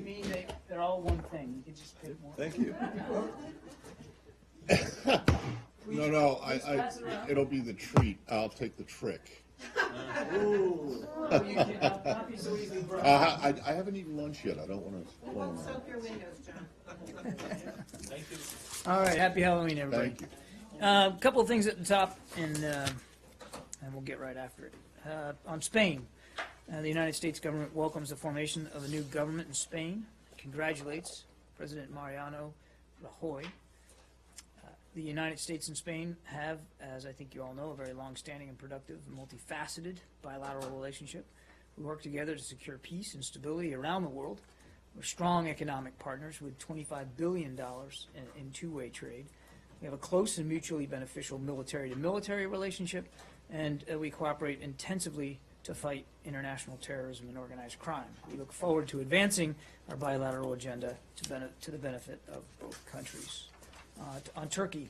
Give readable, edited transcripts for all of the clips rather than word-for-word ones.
me, they're all one thing. You can just pick one. Thank you. No, it'll be the treat. I'll take the trick. Ooh. Oh, you cannot be so easily brought. I haven't eaten lunch yet. I don't want to. It won't soak your windows, John. Thank you. All right, happy Halloween, everybody. Thank you. A couple of things at the top, and we'll get right after it. On Spain, the United States government welcomes the formation of a new government in Spain, congratulates President Mariano Rajoy. The United States and Spain have, as I think you all know, a very long-standing and productive and multifaceted bilateral relationship. We work together to secure peace and stability around the world. We're strong economic partners with $25 billion in two-way trade. We have a close and mutually beneficial military-to-military relationship, and we cooperate intensively to fight international terrorism and organized crime. We look forward to advancing our bilateral agenda to the benefit of both countries. On Turkey,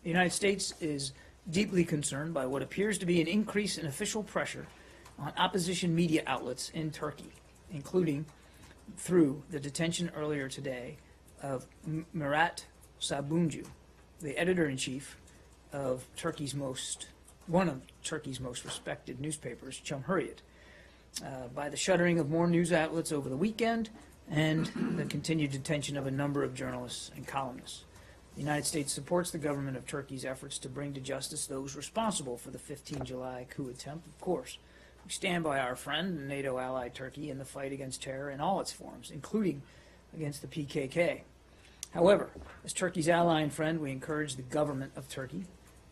the United States is deeply concerned by what appears to be an increase in official pressure on opposition media outlets in Turkey, including through the detention earlier today of Murat Sabuncu, the editor-in-chief of one of Turkey's most respected newspapers, Cumhuriyet, by the shuttering of more news outlets over the weekend and the continued detention of a number of journalists and columnists. The United States supports the government of Turkey's efforts to bring to justice those responsible for the 15 July coup attempt, of course. We stand by our friend and NATO ally Turkey in the fight against terror in all its forms, including against the PKK. However, as Turkey's ally and friend, we encourage the government of Turkey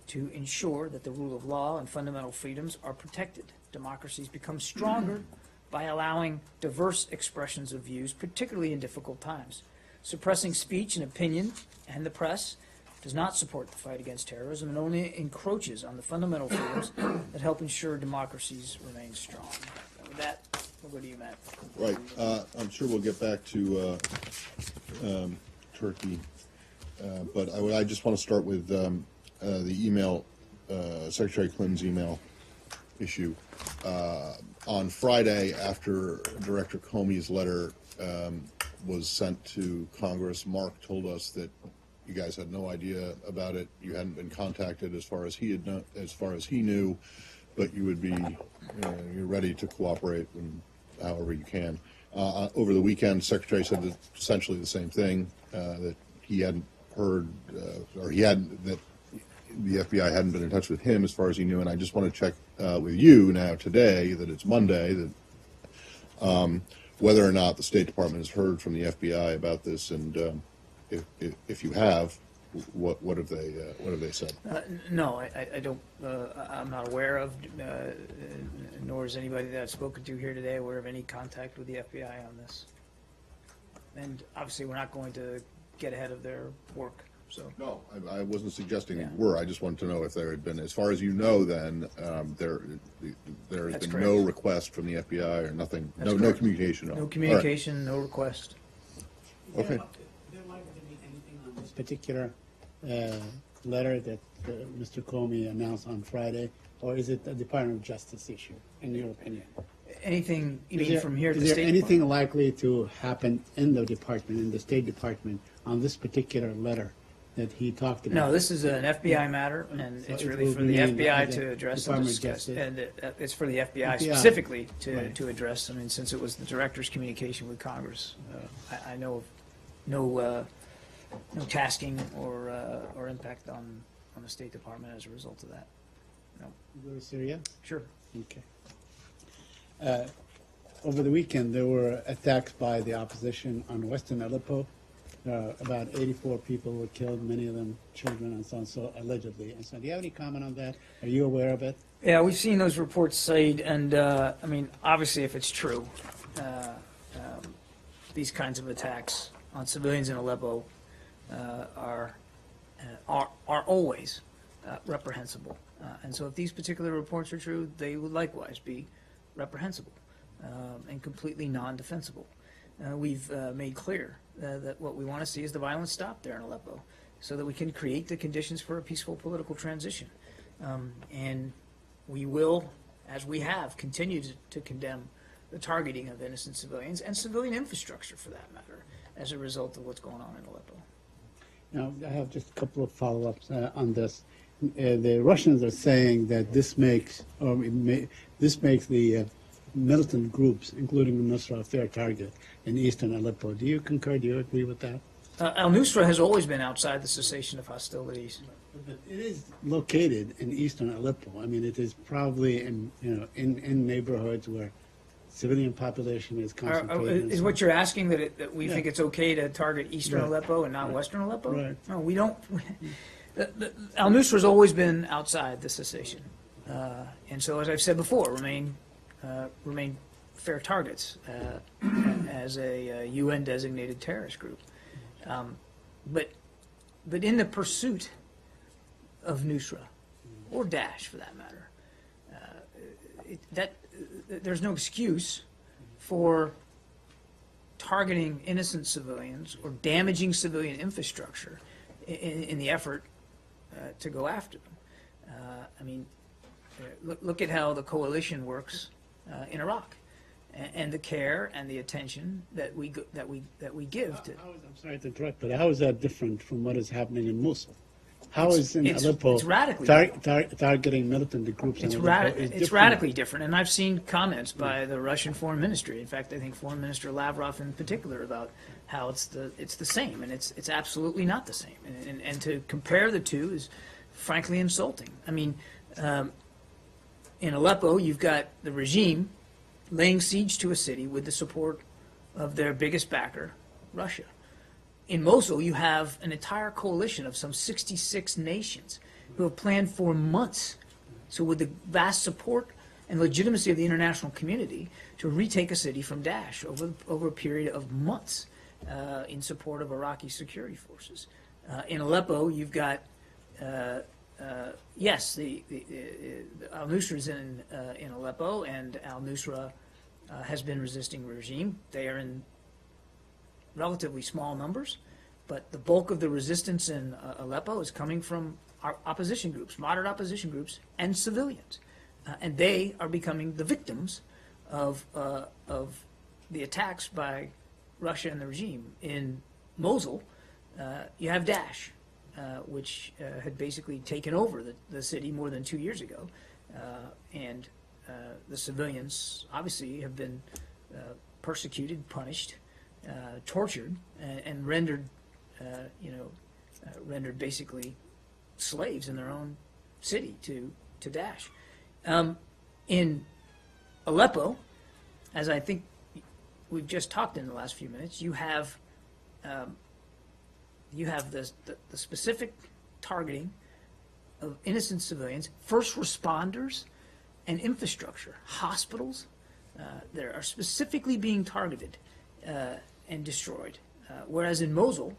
to ensure that the rule of law and fundamental freedoms are protected. Democracies become stronger by allowing diverse expressions of views, particularly in difficult times. Suppressing speech and opinion and the press does not support the fight against terrorism and only encroaches on the fundamental freedoms that help ensure democracies remain strong. And with that, we'll go to you, Matt. Right. I'm sure we'll get back to Turkey, but I just want to start with the email, Secretary Clinton's email issue. On Friday, after Director Comey's letter was sent to Congress, Mark told us that you guys had no idea about it. You hadn't been contacted as far as he knew, but you would be you're ready to cooperate however you can. Over the weekend, the Secretary said essentially the same thing, that he hadn't heard that the FBI hadn't been in touch with him as far as he knew. And I just want to check with you now today that it's Monday, that whether or not the State Department has heard from the FBI about this, and if you have, what have they said? No, I don't. I'm not aware of, nor is anybody that I've spoken to here today aware of any contact with the FBI on this. And obviously, we're not going to get ahead of their work. So no, I wasn't suggesting Yeah. you were. I just wanted to know if there had been, as far as you know, then there has That's been correct. no request from the FBI or nothing, That's no correct. communication. no All right. communication, no request. Okay. There might have been anything on this particular letter that Mr. Comey announced on Friday, or is it a Department of Justice issue, in your opinion? Anything you Is mean there- from here to is the there State anything Department? likely to happen in the department, in the State Department, on this particular letter that he talked about? No, this is an FBI matter, and So it's it really will for the remain FBI as a to address and Department of discuss, Justice. and it's for the FBI FBI. specifically Right. to address. I mean, since it was the director's communication with Congress, I know of no tasking or impact on the State Department as a result of that. No, Go to Syria? sure. Okay. Over the weekend, there were attacks by the opposition on Western Aleppo. About 84 people were killed, many of them children and so on, so allegedly. And so, do you have any comment on that? Are you aware of it? Yeah, we've seen those reports, Said, and I mean, obviously, if it's true, these kinds of attacks on civilians in Aleppo are always reprehensible. And so, if these particular reports are true, they would likewise be reprehensible and completely non-defensible. We've made clear that what we want to see is the violence stop there in Aleppo, so that we can create the conditions for a peaceful political transition. And we will, as we have, continue to condemn the targeting of innocent civilians and civilian infrastructure, for that matter, as a result of what's going on in Aleppo. Now, I have just a couple of follow-ups on this. The Russians are saying that this makes the militant groups, including the Nusra, a fair target in eastern Aleppo. Do you concur? Do you agree with that? Al-Nusra has always been outside the cessation of hostilities. But it is located in eastern Aleppo. I mean, it is probably in neighborhoods where civilian population is concentrated. Is what you're asking that we Yeah. think it's okay to target eastern Right. Aleppo and not western Aleppo? Right. No, we don't. Al-Nusra has always been outside the cessation. And so, as I've said before, remain fair targets as a UN-designated terrorist group. But in the pursuit of Nusra, or Daesh for that matter, there's no excuse for targeting innocent civilians or damaging civilian infrastructure in the effort to go after them. I mean, look at how the coalition works in Iraq, and the care and the attention that we give to. I'm sorry to interrupt, but how is that different from what is happening in Mosul? How is in Aleppo it's radically targeting militant groups It's, in Aleppo is it's different? radically different, and I've seen comments by the Russian Foreign Ministry. In fact, I think Foreign Minister Lavrov in particular about how it's the same, and it's absolutely not the same. And to compare the two is frankly insulting. I mean, in Aleppo, you've got the regime laying siege to a city with the support of their biggest backer, Russia. In Mosul, you have an entire coalition of some 66 nations who have planned for months, so with the vast support and legitimacy of the international community, to retake a city from Daesh over a period of months in support of Iraqi security forces. In Aleppo, you've got, yes, the al-Nusra is in Aleppo, and al-Nusra has been resisting the regime. They are in relatively small numbers, but the bulk of the resistance in Aleppo is coming from our opposition groups, moderate opposition groups, and civilians. And they are becoming the victims of the attacks by Russia and the regime. In Mosul, you have Daesh, which had basically taken over the city more than 2 years ago. And the civilians obviously have been persecuted, punished, tortured, and rendered, rendered basically slaves in their own city to Daesh. In Aleppo, as I think we've just talked in the last few minutes, you have the specific targeting of innocent civilians, first responders, and infrastructure, hospitals. That are specifically being targeted and destroyed. Whereas in Mosul,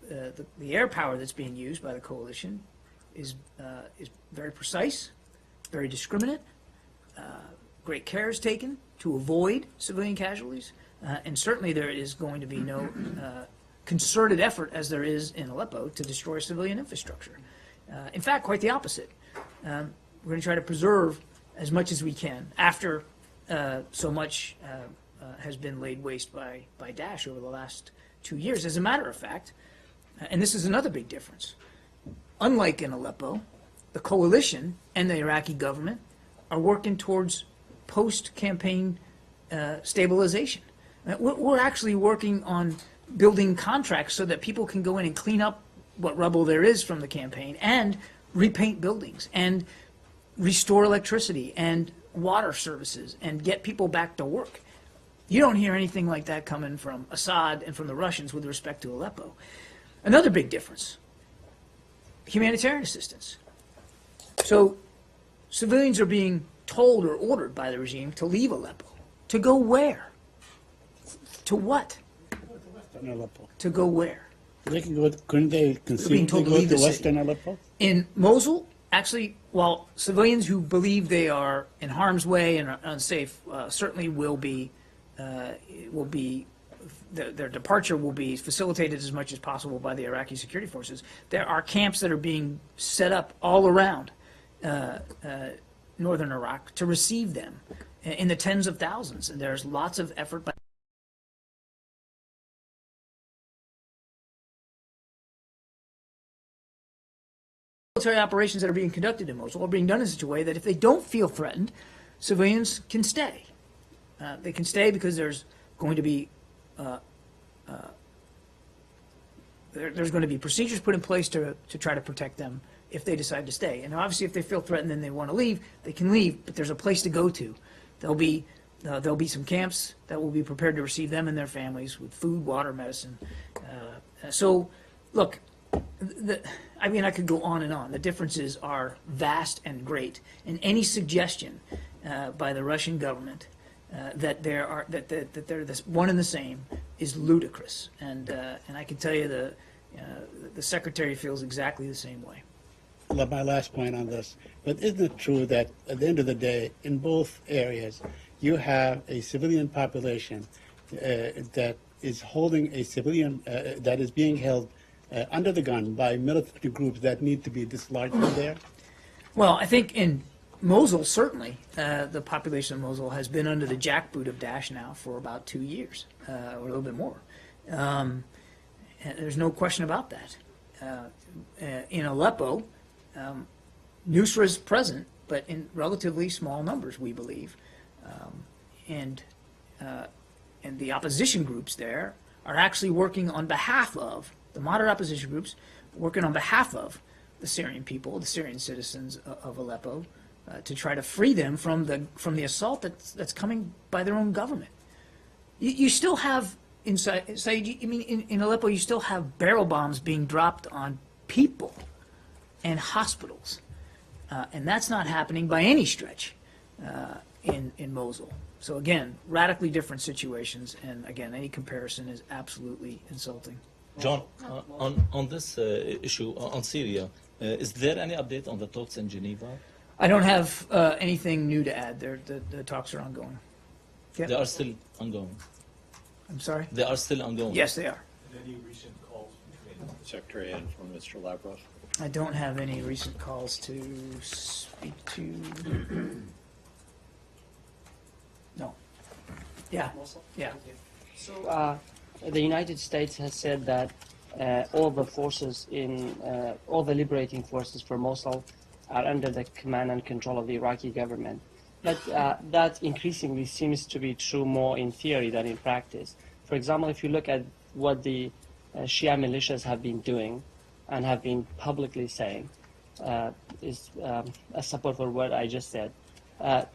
the air power that's being used by the coalition is very precise, very discriminate. Great care is taken to avoid civilian casualties, and certainly there is going to be no concerted effort, as there is in Aleppo, to destroy civilian infrastructure. In fact, quite the opposite. We're going to try to preserve as much as we can after so much has been laid waste by Daesh over the last 2 years. As a matter of fact, and this is another big difference, unlike in Aleppo, the coalition and the Iraqi government are working towards post-campaign stabilization. We're actually working on building contracts so that people can go in and clean up what rubble there is from the campaign and repaint buildings and restore electricity and water services and get people back to work. You don't hear anything like that coming from Assad and from the Russians with respect to Aleppo. Another big difference, humanitarian assistance. So civilians are being told or ordered by the regime to leave Aleppo. To go where? To what? Western Aleppo. To go where? They can go, couldn't they being conceivably told to go leave to the city. Western Aleppo? In Mosul, actually, while civilians who believe they are in harm's way and are unsafe certainly will be, their departure will be facilitated as much as possible by the Iraqi security forces. There are camps that are being set up all around northern Iraq to receive them in the tens of thousands, and there's lots of effort by military operations that are being conducted in Mosul are being done in such a way that if they don't feel threatened, civilians can stay. They can stay because there's going to be there's going to be procedures put in place to try to protect them if they decide to stay. And obviously, if they feel threatened and they want to leave, they can leave. But there's a place to go to. There'll be some camps that will be prepared to receive them and their families with food, water, medicine. So, look, I mean, I could go on and on. The differences are vast and great. And any suggestion by the Russian government that they're this one and the same is ludicrous. And I can tell you the secretary feels exactly the same way. My last point on this, but isn't it true that at the end of the day, in both areas, you have a civilian population that is holding a civilian, that is being held under the gun by military groups that need to be dislodged from there? Well, I think in Mosul, certainly, the population of Mosul has been under the jackboot of Daesh now for about 2 years, or a little bit more. There's no question about that. In Aleppo, Nusra is present, but in relatively small numbers, we believe. And the opposition groups there are actually working on behalf of, the moderate opposition groups, working on behalf of the Syrian people, the Syrian citizens of Aleppo, to try to free them from the assault that's coming by their own government. You still have in Aleppo, you still have barrel bombs being dropped on people and hospitals, and that's not happening by any stretch in Mosul. So again, radically different situations, and again, any comparison is absolutely insulting. John, on this issue on Syria, is there any update on the talks in Geneva? I don't have anything new to add. The talks are ongoing. They are still ongoing. I'm sorry? They are still ongoing. Yes, they are. Any recent calls between the Secretary and from Mr. Lavrov? I don't have any recent calls to speak to. No. Yeah. Yeah. So the United States has said that all the forces all the liberating forces for Mosul are under the command and control of the Iraqi government. But that increasingly seems to be true more in theory than in practice. For example, if you look at what the Shia militias have been doing and have been publicly saying, is a support for what I just said.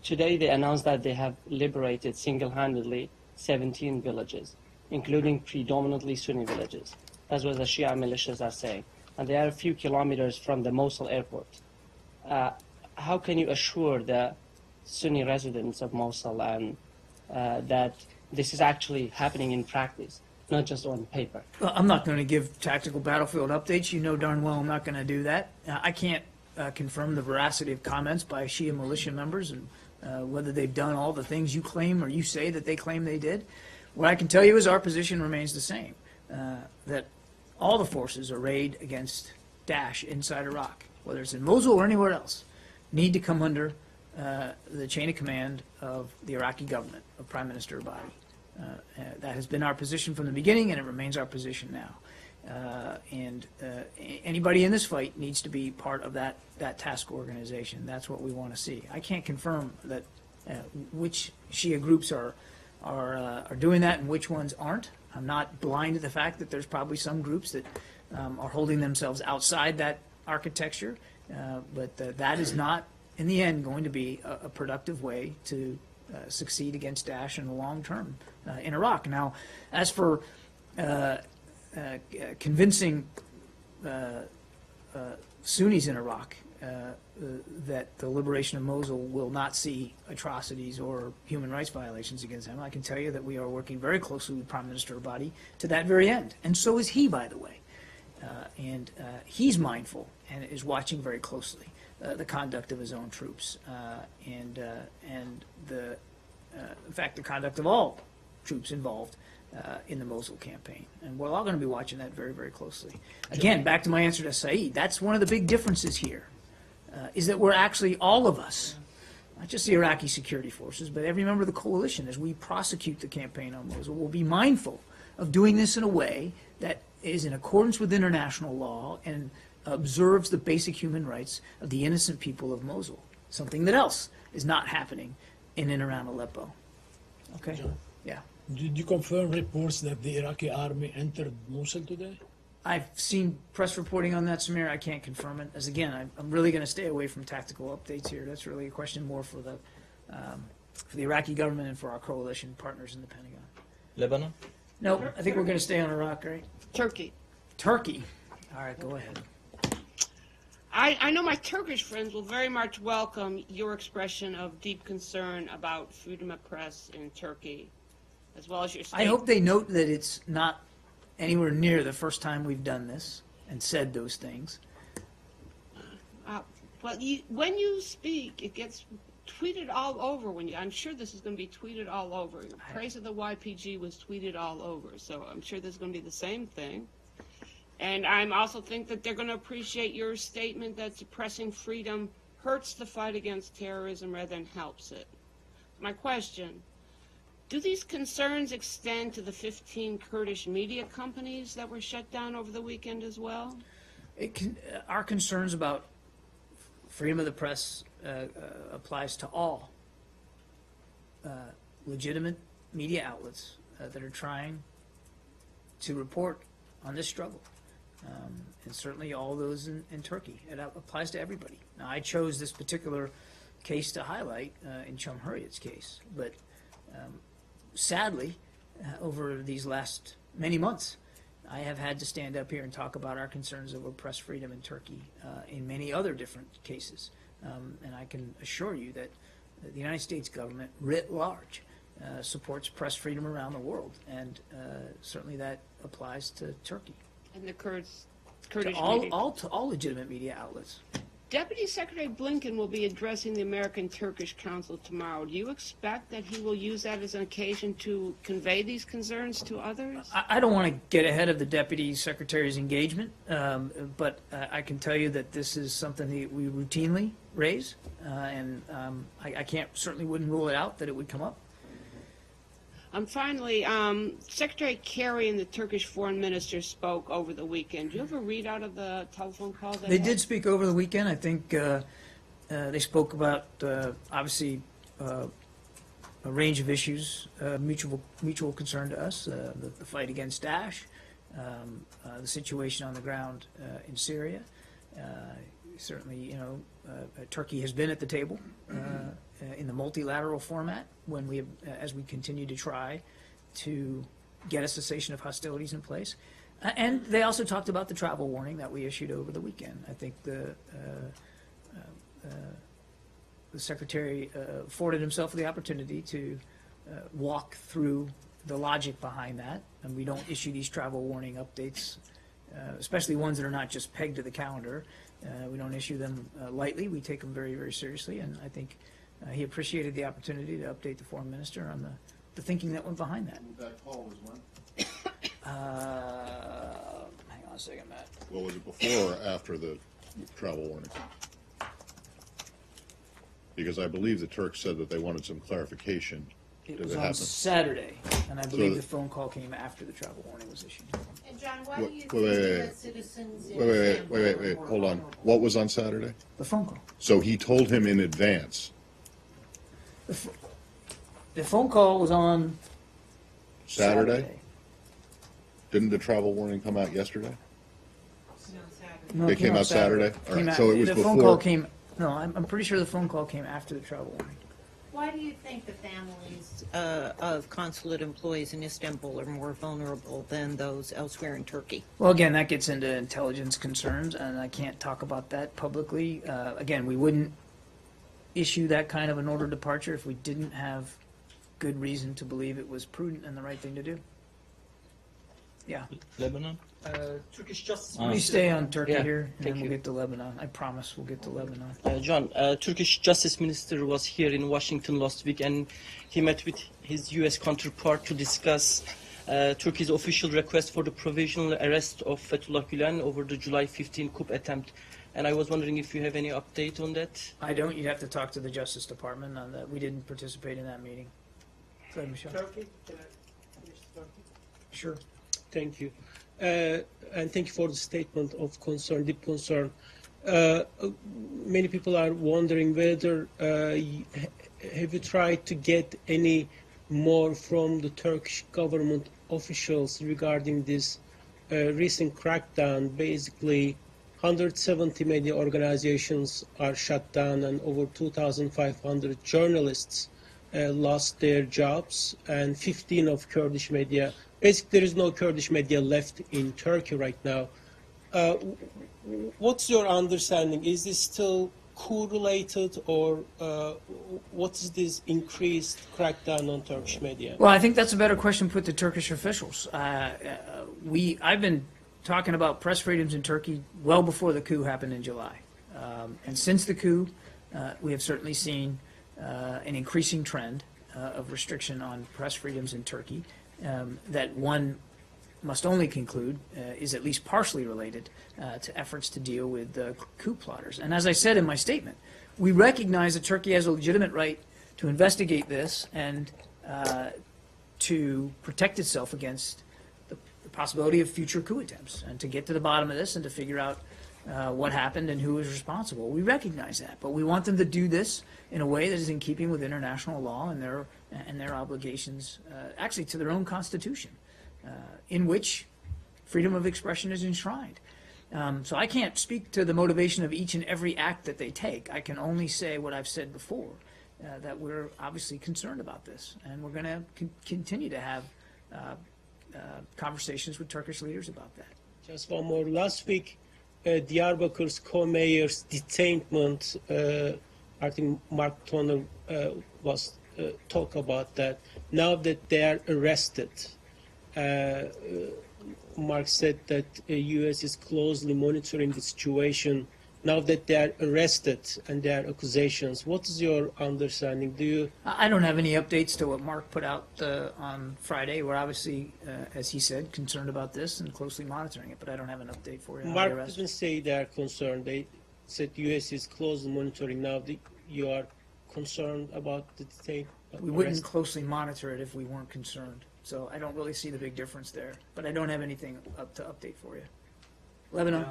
Today they announced that they have liberated single-handedly 17 villages, including predominantly Sunni villages. That's what the Shia militias are saying. And they are a few kilometers from the Mosul airport. How can you assure the Sunni residents of Mosul and that this is actually happening in practice, not just on paper? Well, I'm not going to give tactical battlefield updates. You know darn well I'm not going to do that. I can't confirm the veracity of comments by Shia militia members and whether they've done all the things you claim or you say that they claim they did. What I can tell you is our position remains the same, that all the forces arrayed against Daesh inside Iraq, whether it's in Mosul or anywhere else, need to come under the chain of command of the Iraqi government, of Prime Minister Abadi. That has been our position from the beginning, and it remains our position now. Anybody in this fight needs to be part of that task organization. That's what we want to see. I can't confirm that which Shia groups are doing that and which ones aren't. I'm not blind to the fact that there's probably some groups that are holding themselves outside that architecture, but that is not, in the end, going to be a productive way to succeed against Daesh in the long term in Iraq. Now, as for convincing Sunnis in Iraq that the liberation of Mosul will not see atrocities or human rights violations against them, I can tell you that we are working very closely with Prime Minister Abadi to that very end. And so is he, by the way. He's mindful and is watching very closely the conduct of his own troops and in fact, the conduct of all troops involved in the Mosul campaign. And we're all going to be watching that very, very closely. Again, back to my answer to Saeed, that's one of the big differences here, is that we're actually, all of us, not just the Iraqi security forces, but every member of the coalition, as we prosecute the campaign on Mosul, will be mindful of doing this in a way that is in accordance with international law and observes the basic human rights of the innocent people of Mosul, something that else is not happening in and around Aleppo. Okay? John? Yeah. Did you confirm reports that the Iraqi army entered Mosul today? I've seen press reporting on that, Samir. I can't confirm it. As again, I'm really going to stay away from tactical updates here. That's really a question more for the Iraqi government and for our coalition partners in the Pentagon. Lebanon? No, I think we're going to stay on Iraq, right? Turkey. Turkey. All right, go ahead. I know my Turkish friends will very much welcome your expression of deep concern about freedom of press in Turkey, as well as your I statement. hope they note that it's not anywhere near the first time we've done this and said those things. Well, when you speak, it gets tweeted all over. I'm sure this is going to be tweeted all over. Praise of the YPG was tweeted all over, so I'm sure there's going to be the same thing. And I also think that they're going to appreciate your statement that suppressing freedom hurts the fight against terrorism rather than helps it. My question, do these concerns extend to the 15 Kurdish media companies that were shut down over the weekend as well? Our concerns about freedom of the press applies to all legitimate media outlets that are trying to report on this struggle. And certainly all those in Turkey. It applies to everybody. Now, I chose this particular case to highlight in Cumhuriyet's case, but sadly, over these last many months, I have had to stand up here and talk about our concerns over press freedom in Turkey in many other different cases. And I can assure you that the United States government, writ large, supports press freedom around the world, and certainly that applies to Turkey. And the Kurdish To media. all legitimate media outlets. Deputy Secretary Blinken will be addressing the American-Turkish Council tomorrow. Do you expect that he will use that as an occasion to convey these concerns to others? I don't want to get ahead of the Deputy Secretary's engagement, but I can tell you that this is something that we routinely raise, and I certainly wouldn't rule it out that it would come up. Finally, Secretary Kerry and the Turkish foreign minister spoke over the weekend. Do you have a readout of the telephone call? They did speak over the weekend. I think they spoke about, obviously, a range of issues, mutual concern to us, the fight against Daesh, the situation on the ground in Syria. Certainly, Turkey has been at the table in the multilateral format when as we continue to try to get a cessation of hostilities in place. And they also talked about the travel warning that we issued over the weekend. I think the Secretary afforded himself the opportunity to walk through the logic behind that. And we don't issue these travel warning updates, especially ones that are not just pegged to the calendar. We don't issue them lightly. We take them very, very seriously. And I think he appreciated the opportunity to update the foreign minister on the thinking that went behind that. That call was when? Hang on a second, Matt. Well, was it before or after the travel warning? Because I believe the Turks said that they wanted some clarification. It Did was it on happen? Saturday, and I believe So- the phone call came after the travel warning was issued. And John, why Wait, do you wait, think wait, that citizens in Wait, Istanbul are more hold on. vulnerable? What was on Saturday? The phone call. So he told him in advance, The phone call was on Saturday? Didn't the travel warning come out yesterday? No, Saturday. No, They came out Saturday? All Came right, out- so it was the phone before- call came. No, I'm pretty sure the phone call came after the travel warning. Why do you think the families of consulate employees in Istanbul are more vulnerable than those elsewhere in Turkey? Well, again, that gets into intelligence concerns, and I can't talk about that publicly. Again, we wouldn't issue that kind of an order of departure if we didn't have good reason to believe it was prudent and the right thing to do. Yeah. Lebanon? Turkish Justice Let me Minister, stay on Turkey Yeah, here, and thank then we'll you. get to Lebanon. I promise we'll get to Lebanon. John, Turkish Justice Minister was here in Washington last week, and he met with his U.S. counterpart to discuss Turkey's official request for the provisional arrest of Fethullah Gülen over the July 15 coup attempt. And I was wondering if you have any update on that. I don't, you'd have to talk to the Justice Department on that. We didn't participate in that meeting. Go ahead, Michelle. Turkey? Can I finish Turkey? Sure. Thank you. And thank you for the statement of concern, deep concern. Many people are wondering whether have you tried to get any more from the Turkish government officials regarding this recent crackdown? Basically, 170 media organizations are shut down and over 2,500 journalists lost their jobs, and 15 of Kurdish media. Basically, there is no Kurdish media left in Turkey right now. What's your understanding? Is this still coup-related, or what is this increased crackdown on Turkish media? Well, I think that's a better question put to Turkish officials. I've been talking about press freedoms in Turkey well before the coup happened in July. And since the coup, we have certainly seen an increasing trend of restriction on press freedoms in Turkey that one must only conclude is at least partially related to efforts to deal with coup plotters. And as I said in my statement, we recognize that Turkey has a legitimate right to investigate this and to protect itself against the possibility of future coup attempts, and to get to the bottom of this and to figure out what happened and who was responsible. We recognize that, but we want them to do this in a way that is in keeping with international law and their obligations, actually to their own constitution, in which freedom of expression is enshrined. So I can't speak to the motivation of each and every act that they take. I can only say what I've said before, that we're obviously concerned about this, and we're going to continue to have conversations with Turkish leaders about that. Just one more. Last week, Diyarbakır's co-mayor's detainment, I think Mark Toner was talk about that. Now that they are arrested, Mark said that the U.S. is closely monitoring the situation. Now that they are arrested and there are accusations, what is your understanding? Do you? I don't have any updates to what Mark put out on Friday. We're obviously, as he said, concerned about this and closely monitoring it, but I don't have an update for you on the Mark arrest. didn't say they are concerned. They said U.S. is closely monitoring. Now you are concerned about the state. We wouldn't closely monitor it if we weren't concerned. So I don't really see the big difference there, but I don't have anything to update for you. Lebanon.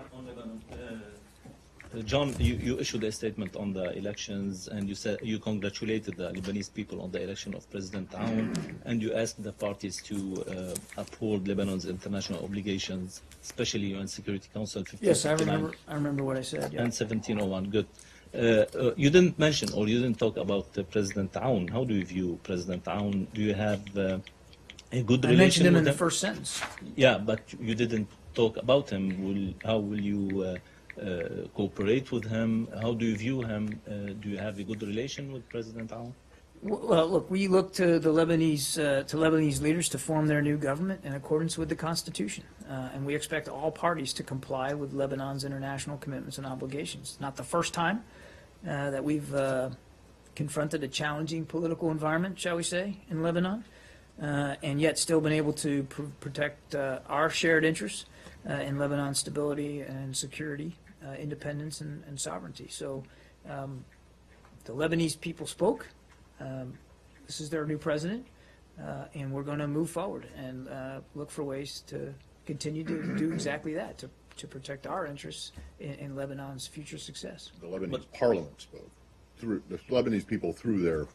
John, you issued a statement on the elections, and you said you congratulated the Lebanese people on the election of President Aoun, and you asked the parties to uphold Lebanon's international obligations, especially UN Security Council 1559. Yes, I remember what I said. Yeah. And 1701. Good. You didn't mention, or you didn't talk about President Aoun. How do you view President Aoun? Do you have a good relation with him? I mentioned him in the first sentence. Yeah, but you didn't talk about him. How will you cooperate with him? How do you view him? Do you have a good relation with President Aoun? Well, look, we look to the Lebanese leaders to form their new government in accordance with the Constitution, and we expect all parties to comply with Lebanon's international commitments and obligations. Not the first time that we've confronted a challenging political environment, shall we say, in Lebanon, and yet still been able to protect our shared interests in Lebanon's stability and security, independence and sovereignty. So the Lebanese people spoke. This is their new president, and we're going to move forward and look for ways to continue to do exactly that, to protect our interests in Lebanon's future success. The Lebanese parliament spoke. The Lebanese people through their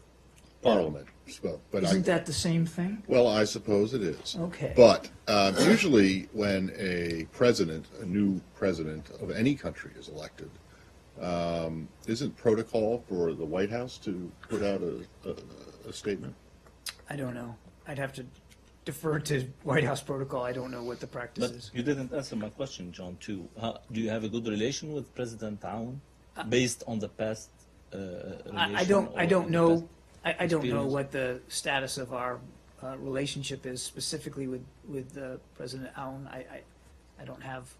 parliament spoke. But Isn't that the same thing? Well, I suppose it is. Okay. But usually when a new president of any country is elected, isn't protocol for the White House to put out a statement? I don't know. I'd have to defer to White House protocol. I don't know what the practice is. You didn't answer my question, John, too. Do you have a good relation with President Aoun based on the past relation? I don't know. I don't know what the status of our relationship is specifically with President Aoun. I don't have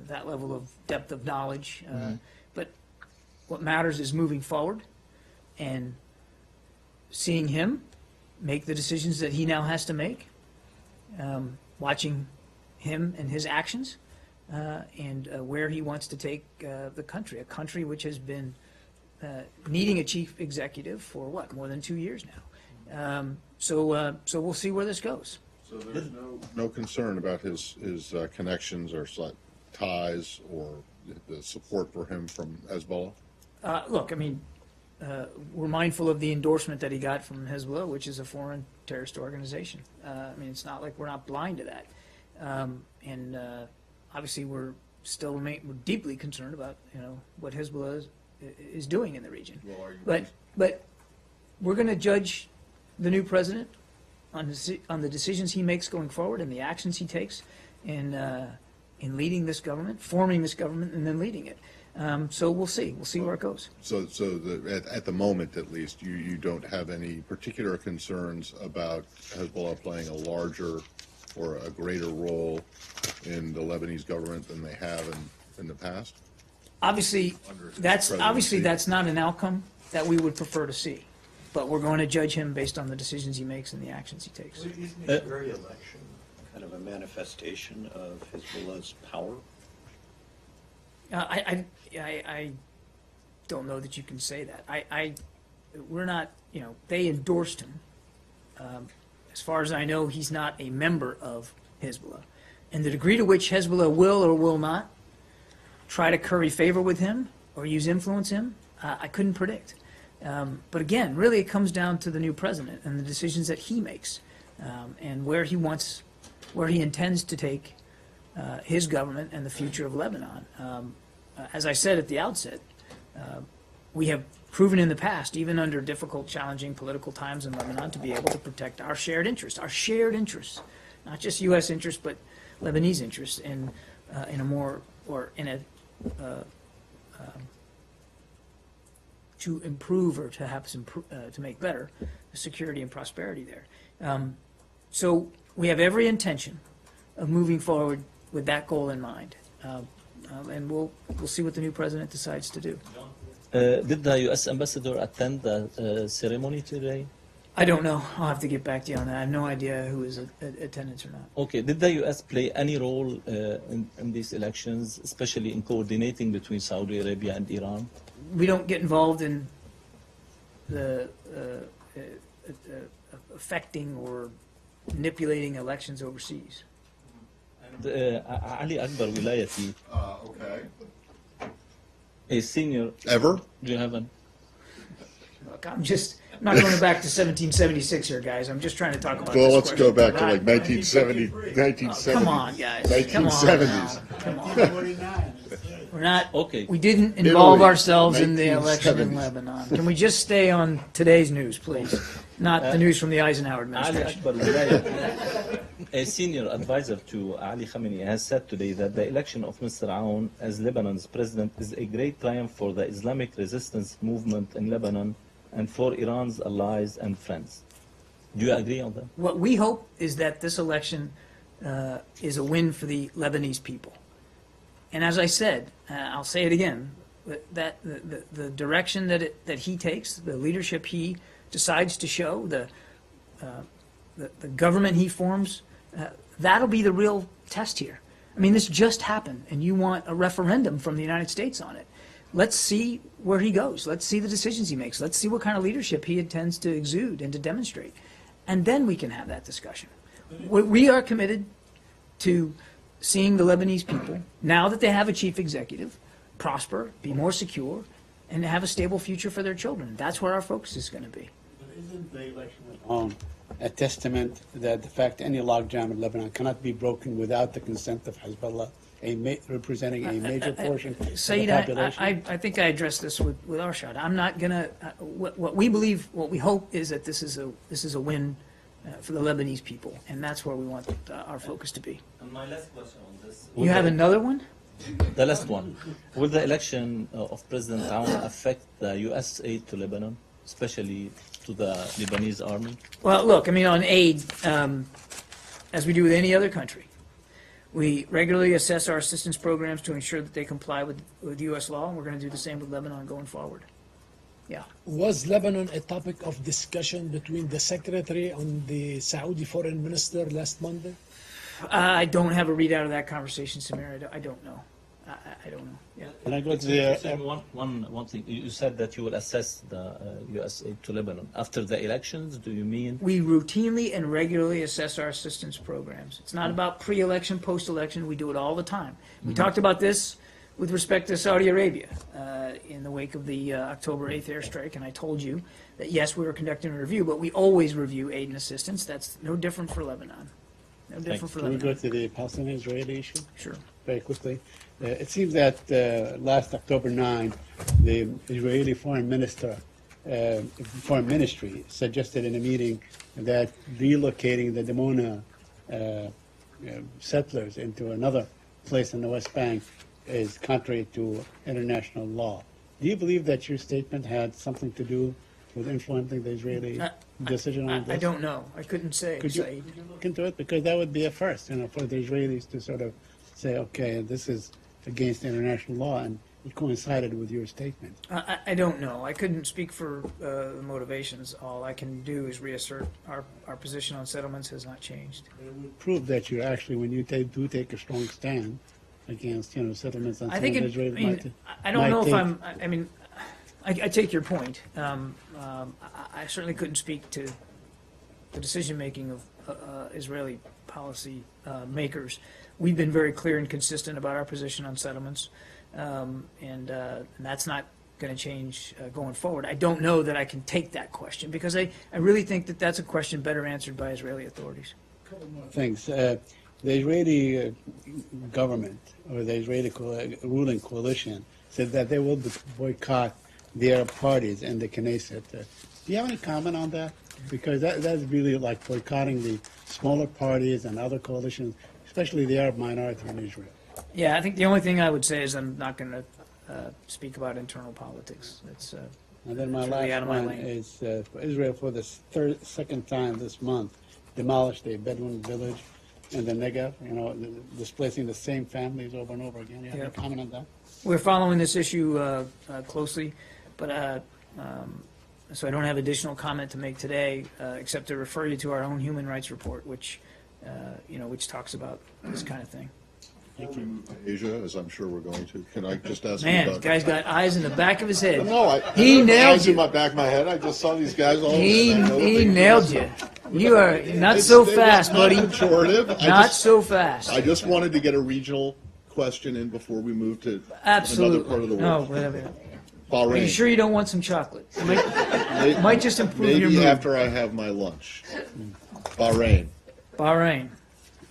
that level of depth of knowledge. But what matters is moving forward and seeing him make the decisions that he now has to make, watching him and his actions, and where he wants to take the country, a country which has been needing a chief executive for what, more than 2 years now. So we'll see where this goes. So there's no concern about his connections or ties or the support for him from Hezbollah? Look, I mean, we're mindful of the endorsement that he got from Hezbollah, which is a foreign terrorist organization. I mean, it's not like we're not blind to that. And obviously, we're deeply concerned about, what Hezbollah is doing in the region. Well, But we're going to judge the new president on the decisions he makes going forward and the actions he takes in leading this government, forming this government, and then leading it. So we'll see. We'll see where it goes. So at the moment, at least, you don't have any particular concerns about Hezbollah playing a larger or a greater role in the Lebanese government than they have in the past? Obviously, that's presidency. not an outcome that we would prefer to see. But we're going to judge him based on the decisions he makes and the actions he takes. Isn't this very election kind of a manifestation of Hezbollah's power? I don't know that you can say that. We're not, they endorsed him. As far as I know, he's not a member of Hezbollah. And the degree to which Hezbollah will or will not try to curry favor with him or use influence him, I couldn't predict. But again, really it comes down to the new president and the decisions that he makes, and where he intends to take his government and the future of Lebanon. As I said at the outset, we have proven in the past, even under difficult, challenging political times in Lebanon, to be able to protect our shared interests, not just U.S. interests, but Lebanese interests in a more, or in a, to improve or to have to make better the security and prosperity there. So we have every intention of moving forward with that goal in mind. And we'll see what the new president decides to do. Did the U.S. ambassador attend the ceremony today? I don't know. I'll have to get back to you on that. I have no idea who is in attendance or not. Okay. Did the U.S. play any role in these elections, especially in coordinating between Saudi Arabia and Iran? We don't get involved in the affecting or manipulating elections overseas. Ali Akbar Wilayati, Okay. a senior. Ever? Do you have an? Look, I'm not going back to 1776 here, guys. I'm just trying to talk about Well, this let's go question. back to like 1970, 1970. Come on, guys. Come on 1970s. now. Come on. We're not. Okay. We didn't involve Italy, ourselves in the election in 1970s. Lebanon. Can we just stay on today's news, please? Not the news from the Eisenhower Ali administration. Akbar Wilayati, a senior advisor to Ali Khamenei, has said today that the election of Mr. Aoun as Lebanon's president is a great triumph for the Islamic resistance movement in Lebanon and for Iran's allies and friends. Do you agree on that? What we hope is that this election is a win for the Lebanese people. And as I said, I'll say it again, that the direction that he takes, the leadership he decides to show, the government he forms, that'll be the real test here. I mean, this just happened, and you want a referendum from the United States on it. Let's see where he goes. Let's see the decisions he makes. Let's see what kind of leadership he intends to exude and to demonstrate. And then we can have that discussion. We are committed to seeing the Lebanese people, now that they have a chief executive, prosper, be more secure, and have a stable future for their children. That's where our focus is going to be. But isn't the election alone a testament that the fact any logjam in Lebanon cannot be broken without the consent of Hezbollah, representing a major portion of the Saeed, population? I think I addressed this with Arshad. I'm not going to. What we believe, what we hope, is that this is a win for the Lebanese people, and that's where we want our focus to be. And my last question on this. You have another one? The last one. Will the election of President Aoun affect the U.S. aid to Lebanon, especially to the Lebanese army? Well, look, I mean, on aid, as we do with any other country, we regularly assess our assistance programs to ensure that they comply with U.S. law, and we're going to do the same with Lebanon going forward. Yeah. Was Lebanon a topic of discussion between the secretary and the Saudi foreign minister last Monday? I don't have a readout of that conversation, Samir. I don't know. I don't know. Yeah. Can I go to You the, said one thing. You said that you will assess the U.S. aid to Lebanon after the elections. Do you mean? We routinely and regularly assess our assistance programs. It's not about pre-election, post-election. We do it all the time. We talked about this with respect to Saudi Arabia in the wake of the October 8th airstrike, and I told you that, yes, we were conducting a review, but we always review aid and assistance. That's no different for Lebanon. No different for can we go Lebanon. to the Palestinian-Israeli issue? Sure. Very quickly. It seems that last October 9, the Israeli foreign ministry suggested in a meeting that relocating the Dimona settlers into another place in the West Bank is contrary to international law. Do you believe that your statement had something to do with influencing the Israeli decision on this? I don't know. I couldn't say. Could you Saeed. look into it? Because that would be a first, for the Israelis to sort of say, okay, this is against international law, and it coincided with your statement. I don't know. I couldn't speak for the motivations. All I can do is reassert our position on settlements has not changed. It would prove that you actually, when you do take a strong stand against, settlements on I some think of it, Israeli I mean, might- I don't might know if take- I take your point. I certainly couldn't speak to the decision-making of Israeli policy makers. We've been very clear and consistent about our position on settlements, and that's not going to change going forward. I don't know that I can take that question, because I really think that that's a question better answered by Israeli authorities. Things. The Israeli government or the Israeli ruling coalition said that they will boycott the Arab parties in the Knesset. Do you have any comment on that? Because that's really like boycotting the smaller parties and other coalitions, especially the Arab minority in Israel. Yeah, I think the only thing I would say is I'm not going to speak about internal politics. It's And then my it's really last out of my one lane. is for Israel for the second time this month demolished a Bedouin village in the Negev, displacing the same families over and over again. You have Yep. any comment on that? We're following this issue closely, but so I don't have additional comment to make today, except to refer you to our own human rights report, which which talks about this kind of thing. Asia, as I'm sure we're going to. Can I just ask you Man, about? guy's got eyes in the back of his head. No, He I don't have nailed eyes you. in my back of my head. I just saw these guys all. He and I know he they- nailed you. You are not It's- so it was fast, not buddy. pejorative. Not so fast. I just wanted to get a regional question in before we move to Absolutely. another part of the No, world. whatever. Bahrain. Are you sure you don't want some chocolate? It May- might just improve maybe your mood. after I have my lunch. Bahrain. Bahrain.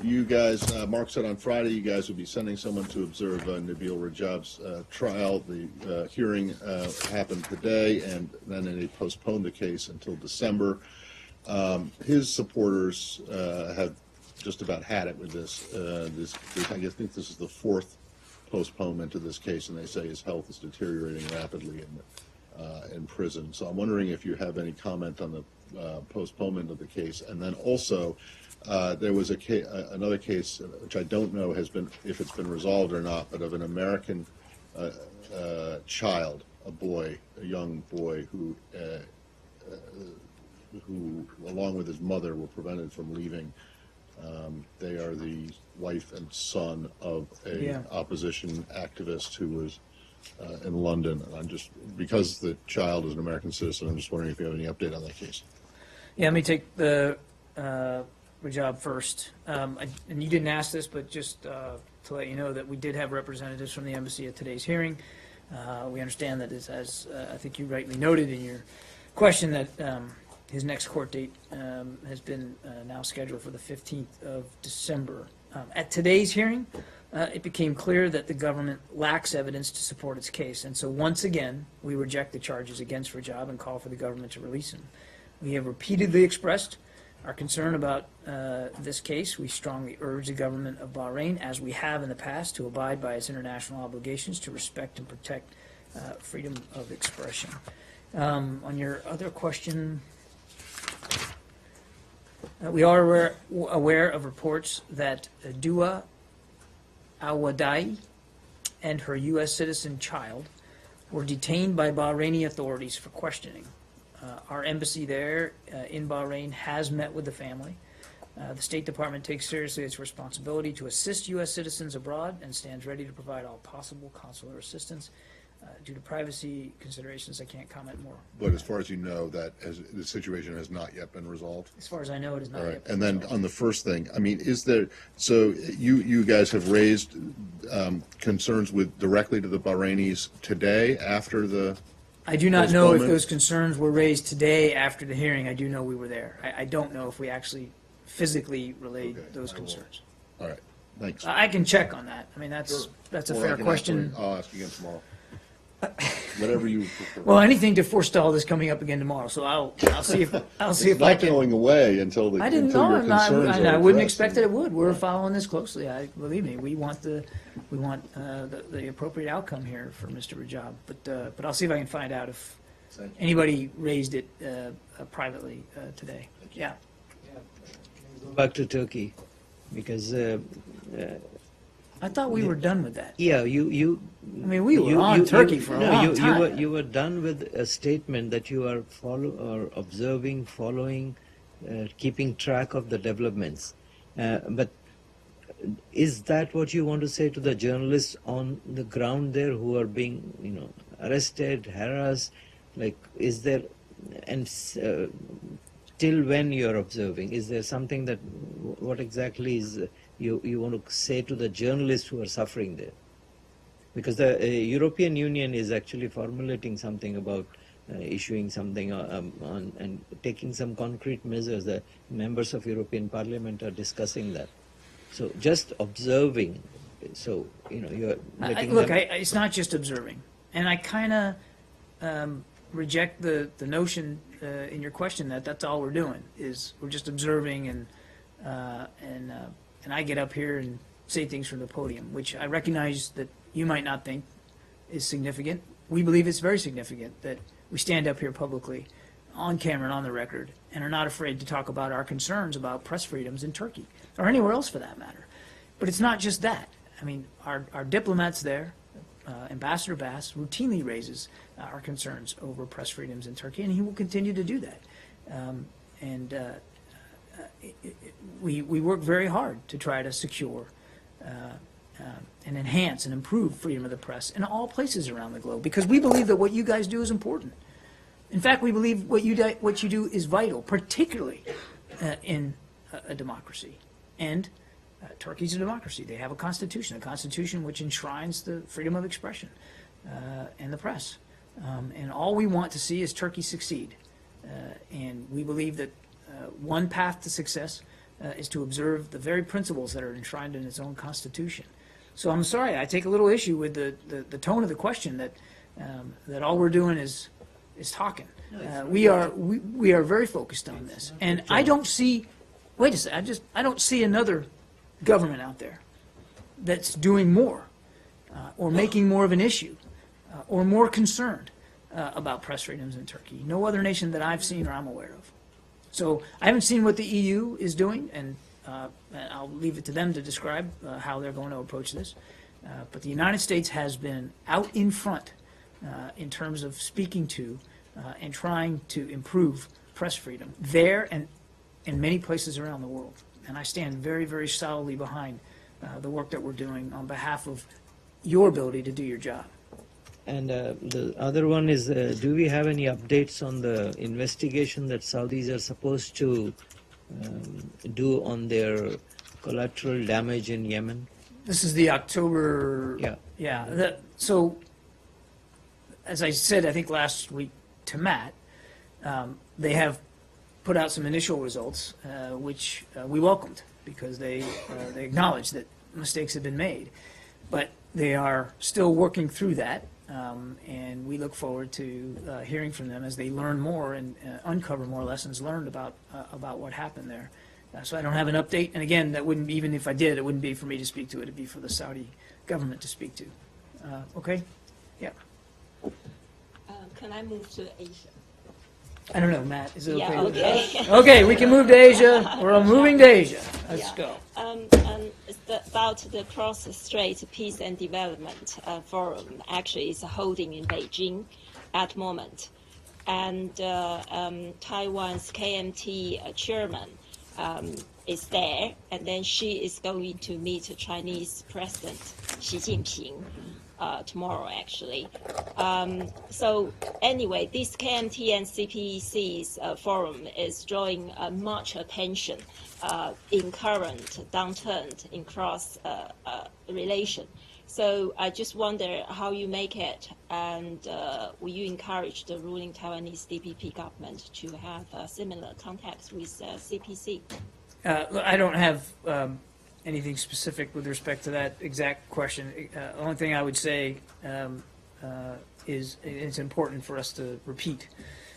You guys, Mark said on Friday, you guys would be sending someone to observe Nabil Rajab's trial. The hearing happened today, and then they postponed the case until December. His supporters have just about had it with this. I think this is the fourth postponement to this case, and they say his health is deteriorating rapidly in prison. So I'm wondering if you have any comment on the postponement of the case, and then also. There was another case, which I don't know if it's been resolved or not, but of an American child, a young boy, who, along with his mother, were prevented from leaving. They are the wife and son of a opposition activist who was in London. And because the child is an American citizen, I'm just wondering if you have any update on that case. Yeah, let me take the Rajab first. And you didn't ask this, but just to let you know that we did have representatives from the embassy at today's hearing. We understand that, as I think you rightly noted in your question, that his next court date has been now scheduled for the 15th of December. At today's hearing, it became clear that the government lacks evidence to support its case. And so once again, we reject the charges against Rajab and call for the government to release him. We have repeatedly expressed our concern about this case. We strongly urge the government of Bahrain, as we have in the past, to abide by its international obligations to respect and protect freedom of expression. On your other question, we are aware of reports that Dua Al-Wadai and her U.S. citizen child were detained by Bahraini authorities for questioning. Our embassy there in Bahrain has met with the family. The State Department takes seriously its responsibility to assist U.S. citizens abroad and stands ready to provide all possible consular assistance. Due to privacy considerations, I can't comment more. But as far as you know, the situation has not yet been resolved? As far as I know, it is not All right, yet been and then resolved. on the first thing, I mean, so you guys have raised concerns directly to the Bahrainis today after the, I do not know if postponement? those concerns were raised today after the hearing. I do know we were there. I don't know if we actually physically relayed Okay, those I will. concerns. all right, thanks. I can check on that. I mean, that's a Or I fair can question. I'll ask again tomorrow. Whatever you prefer. Well, anything to forestall this coming up again tomorrow, so I'll see if It's I not can. going away until I didn't until know. your I'm not, concerns and are I wouldn't addressed. expect that it would. We're following this closely. Believe me, we want the appropriate outcome here for Mr. Rajab. But I'll see if I can find out if Thank you. anybody raised it privately today. Yeah. Go back to Turkey, because I thought we were done with that. yeah, you. I mean, we were on Turkey for a long time. You were done with a statement that you are observing, following, keeping track of the developments. But is that what you want to say to the journalists on the ground there who are being, arrested, harassed? Like, is there, and till when you are observing? Is there something that, what exactly is you want to say to the journalists who are suffering there? Because the European Union is actually formulating something about issuing something on and taking some concrete measures. The members of European Parliament are discussing that. So just observing. So you're letting Look, them. it's not just observing, and I kind of reject the notion in your question that that's all we're doing is we're just observing and I get up here and say things from the podium, which I recognize that you might not think is significant. We believe it's very significant that we stand up here publicly, on camera and on the record, and are not afraid to talk about our concerns about press freedoms in Turkey, or anywhere else for that matter. But it's not just that. I mean, our diplomats there, Ambassador Bass, routinely raises our concerns over press freedoms in Turkey, and he will continue to do that. We work very hard to try to secure and enhance and improve freedom of the press in all places around the globe, because we believe that what you guys do is important. In fact, we believe what you do is vital, particularly in a democracy. And Turkey's a democracy. They have a constitution which enshrines the freedom of expression and the press. And all we want to see is Turkey succeed. And we believe that one path to success is to observe the very principles that are enshrined in its own constitution. So I'm sorry, I take a little issue with the tone of the question that all we're doing is talking. We are very focused on this, and I don't see. Wait a second, I don't see another government out there that's doing more or making more of an issue or more concerned about press freedoms in Turkey. No other nation that I've seen or I'm aware of. So I haven't seen what the EU is doing, and I'll leave it to them to describe how they're going to approach this. But the United States has been out in front in terms of speaking to and trying to improve press freedom there and in many places around the world. And I stand very, very solidly behind the work that we're doing on behalf of your ability to do your job. And the other one is, do we have any updates on the investigation that Saudis are supposed to do on their collateral damage in Yemen? This is the October. Yeah. Yeah. So, as I said, I think last week to Matt, they have put out some initial results, which we welcomed because they acknowledged that mistakes have been made. But they are still working through that, and we look forward to hearing from them as they learn more and uncover more lessons learned about what happened there. So I don't have an update, and again, that wouldn't be, even if I did, it wouldn't be for me to speak to. It'd be for the Saudi government to speak to. Okay? Yeah. Can I move to Asia? I don't know, Matt. Is it okay? Yeah, okay. Okay, we can move to Asia. We're moving to Asia. Let's go. About the Cross-Strait Peace and Development Forum, actually, is holding in Beijing at the moment. And Taiwan's KMT chairman is there, and then she is going to meet Chinese President Xi Jinping tomorrow, actually. So anyway, this KMT and CPEC's forum is drawing much attention in current downturn in cross relation. So I just wonder how you make it, and will you encourage the ruling Taiwanese DPP government to have similar contacts with CPC? Look, I don't have anything specific with respect to that exact question. The only thing I would say is it's important for us to repeat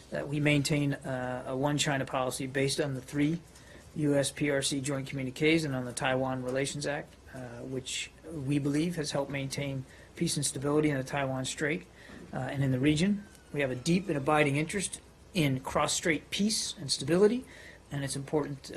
that we maintain a one China policy based on the 3 U.S. PRC joint communiques and on the Taiwan Relations Act, which we believe has helped maintain peace and stability in the Taiwan Strait and in the region. We have a deep and abiding interest in cross-strait peace and stability, and it's important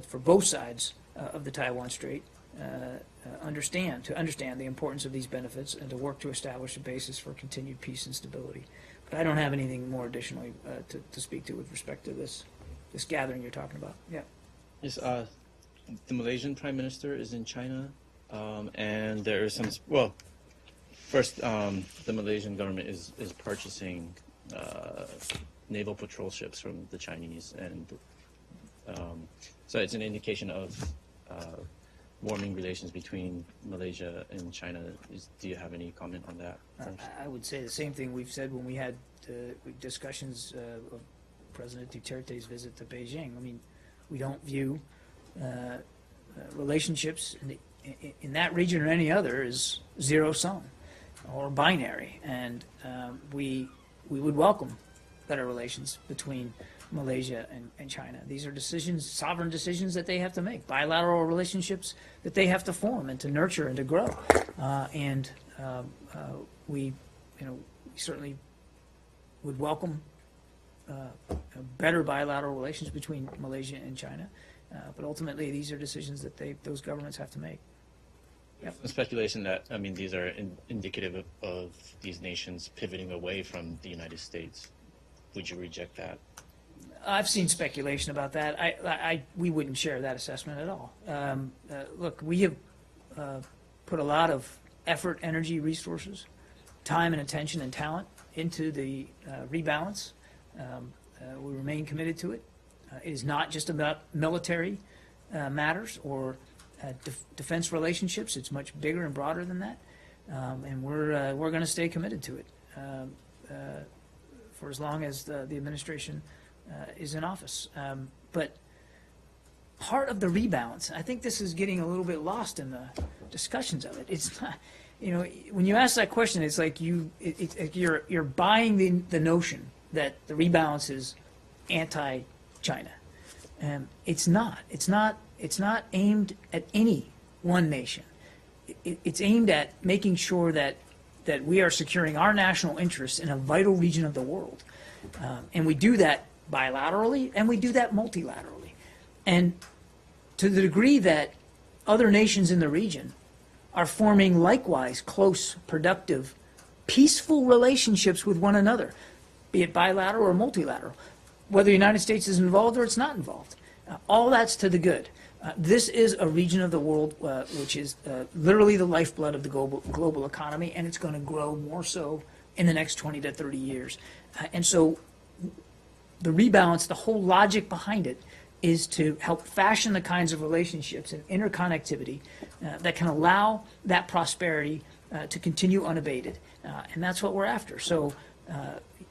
for both sides of the Taiwan Strait to understand the importance of these benefits and to work to establish a basis for continued peace and stability. But I don't have anything more additionally to speak to with respect to this gathering you're talking about. Yeah. Yes, the Malaysian Prime Minister is in China, and there are some, well, first, the Malaysian government is purchasing naval patrol ships from the Chinese, and so it's an indication of warming relations between Malaysia and China. Do you have any comment on that? I would say the same thing we've said when we had discussions of President Duterte's visit to Beijing. I mean, we don't view relationships in that region or any other as zero-sum or binary, and we would welcome better relations between Malaysia and China. These are decisions, sovereign decisions that they have to make, bilateral relationships that they have to form and to nurture and to grow. We certainly would welcome better bilateral relations between Malaysia and China, but ultimately these are decisions that those governments have to make. Yep. Some speculation that, I mean, these are indicative of these nations pivoting away from the United States. Would you reject that? I've seen speculation about that. We wouldn't share that assessment at all. Look, we have put a lot of effort, energy, resources, time and attention and talent into the rebalance. We remain committed to it. It is not just about military matters or defense relationships. It's much bigger and broader than that, and we're going to stay committed to it for as long as the administration is in office. But part of the rebalance, I think this is getting a little bit lost in the discussions of it. It's not, when you ask that question, it's like you're buying the notion that the rebalance is anti-China. It's not. It's not aimed at any one nation. It's aimed at making sure that we are securing our national interests in a vital region of the world. And we do that bilaterally, and we do that multilaterally. And to the degree that other nations in the region are forming likewise close, productive, peaceful relationships with one another, be it bilateral or multilateral, whether the United States is involved or it's not involved, all that's to the good. This is a region of the world which is literally the lifeblood of the global economy, and it's going to grow more so in the next 20 to 30 years. And so the rebalance, the whole logic behind it, is to help fashion the kinds of relationships and interconnectivity that can allow that prosperity to continue unabated. And that's what we're after. So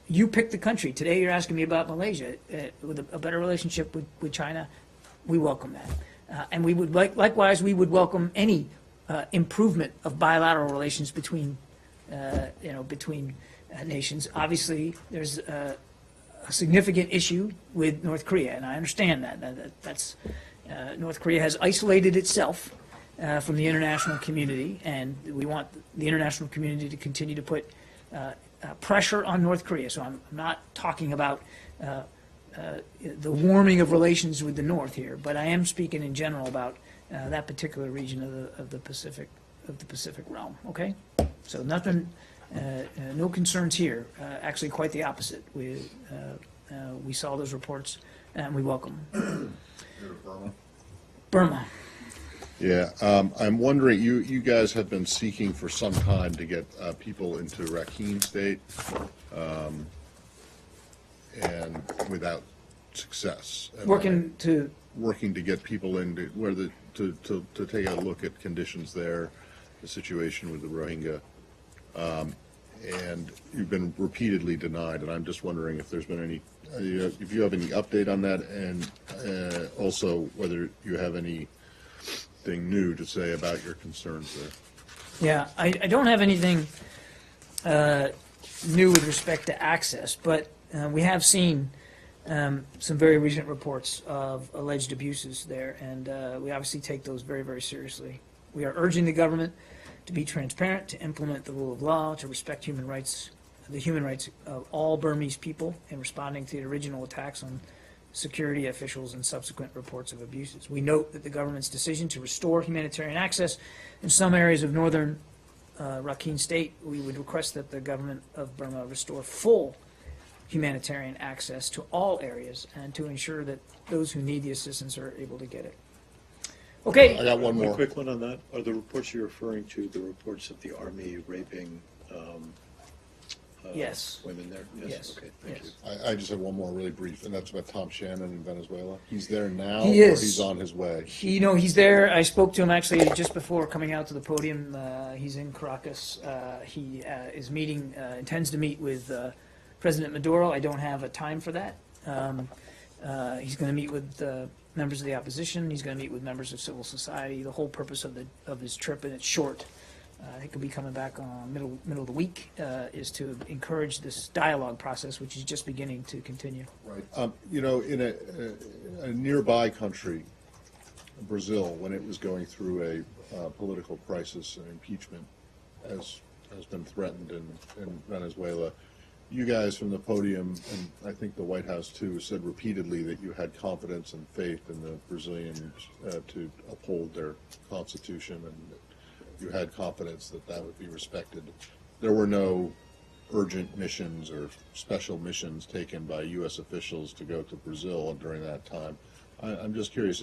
you pick the country. Today you're asking me about Malaysia. With a better relationship with China, we welcome that. And we would likewise, we would welcome any improvement of bilateral relations between nations. Obviously, there's a significant issue with North Korea, and I understand that. North Korea has isolated itself from the international community, and we want the international community to continue to put pressure on North Korea. So I'm not talking about the warming of relations with the North here, but I am speaking in general about that particular region of the Pacific realm. Okay, so nothing. No concerns here. Actually, quite the opposite. We saw those reports and we welcome them. Burma. Yeah, I'm wondering, you guys have been seeking for some time to get people into Rakhine State, and without success. Working to get people into to take a look at conditions there, the situation with the Rohingya, and you've been repeatedly denied. And I'm just wondering if there's been any, if you have any update on that, and also whether you have anything new to say about your concerns there. Yeah, I don't have anything new with respect to access, but we have seen some very recent reports of alleged abuses there, and we obviously take those very, very seriously. We are urging the government to be transparent, to implement the rule of law, to respect human rights, the human rights of all Burmese people in responding to the original attacks on security officials and subsequent reports of abuses. We note that the government's decision to restore humanitarian access in some areas of northern Rakhine State, we would request that the government of Burma restore full humanitarian access to all areas and to ensure that those who need the assistance are able to get it. Okay. I got one more. quick one on that. Are the reports you're referring to the reports of the army raping yes. women there? Yes. Okay, thank you. I just have one more really brief, and that's about Tom Shannon in Venezuela. He's there now, He or is. he's on his way? He's there. I spoke to him actually just before coming out to the podium. He's in Caracas. He is meeting, intends to meet with President Maduro. I don't have a time for that. He's going to meet with members of the opposition. He's going to meet with members of civil society. The whole purpose of his trip, and it's short, he could be coming back on middle of the week, is to encourage this dialogue process, which is just beginning to continue. Right. You know, in a nearby country, Brazil, when it was going through a political crisis and impeachment, as has been threatened in Venezuela, you guys from the podium, and I think the White House too, said repeatedly that you had confidence and faith in the Brazilians to uphold their constitution, and you had confidence that that would be respected. There were no urgent missions or special missions taken by U.S. officials to go to Brazil during that time. I'm just curious,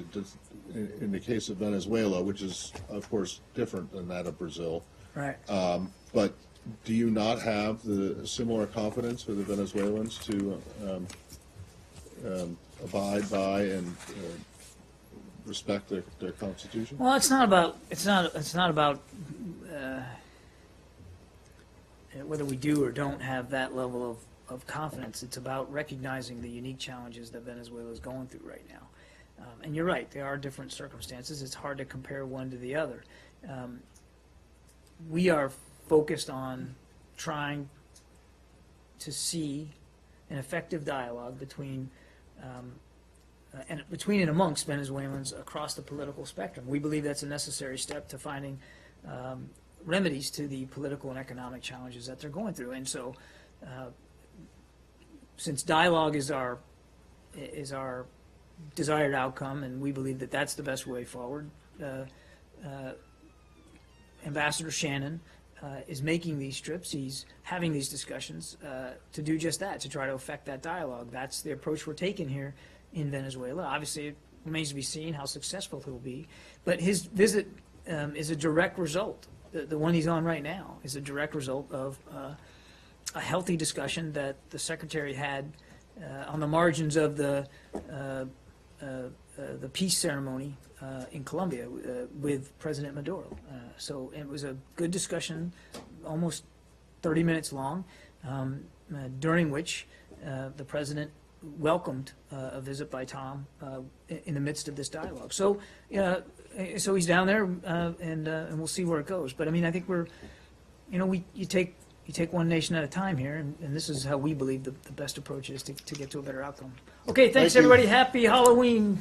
in the case of Venezuela, which is, of course, different than that of Brazil, right? But do you not have the similar confidence for the Venezuelans to abide by and respect their constitution? Well, it's not about whether we do or don't have that level of confidence. It's about recognizing the unique challenges that Venezuela is going through right now. And you're right, there are different circumstances. It's hard to compare one to the other. We are focused on trying to see an effective dialogue between and amongst Venezuelans across the political spectrum. We believe that's a necessary step to finding remedies to the political and economic challenges that they're going through. And so, since dialogue is our desired outcome, and we believe that that's the best way forward, Ambassador Shannon is making these trips. He's having these discussions to do just that, to try to affect that dialogue. That's the approach we're taking here in Venezuela. Obviously, it remains to be seen how successful he'll be. But his visit is a direct result. The one he's on right now is a direct result of a healthy discussion that the Secretary had on the margins of the peace ceremony in Colombia with President Maduro. So it was a good discussion, almost 30 minutes long, during which the President welcomed a visit by Tom in the midst of this dialogue. So, so he's down there, and we'll see where it goes. But I mean, I think you take one nation at a time here, and this is how we believe the best approach is to get to a better outcome. Okay, thanks everybody. Happy Halloween.